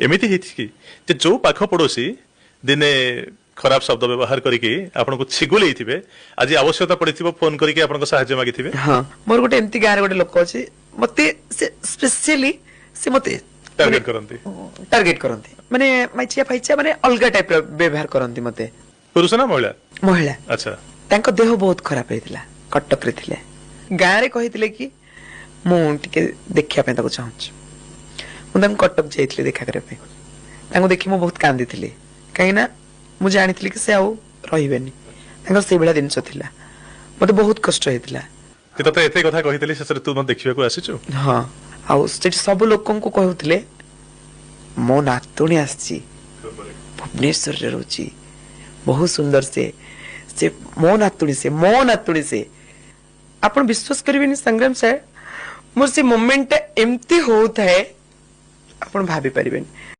एमती कि जो पाख पड़ोसी दिने खराब शब्द व्यवहार करके आपन को छिगुले थे आज आवश्यकता पड़ी फोन करके आपन साहाय्य मागी थे। हाँ मोर गोटे एमती गाँव गोटे लोक अच्छे मते स्पेशली से मते टार्गेट करती माने माइचिया फाइचिया माने अलग टाइप रो व्यवहार करती मते। पुरुष ना महिला? महिला। अच्छा तांको देह बहुत खराब होइतिला कटक रे थिले गाँ रे कहितिले कि मु टिके देखिया पे ताको चाहूछ मु तांको कटक जाइतिले देखा करे पे तांको देखि मु बहुत कांदी थिले काइना मु जानिथिले कि से आउ रहिबेनी तांको से बेला दिनस थिला मते बहुत कष्ट होइतिला कि तते एते कथा कहितली से तू न देखिबा को आसीछु। हां आउ सेठ सब लोकन को कहउतिले मो नातुणी आसी भुवनेश्वर रे रहउची बहुत सुंदर से मो नातुणी से आपण विश्वास करिवेनी संग्राम सर मोर से मोमेंट एमती होता है आपण भाभी परिबेनी।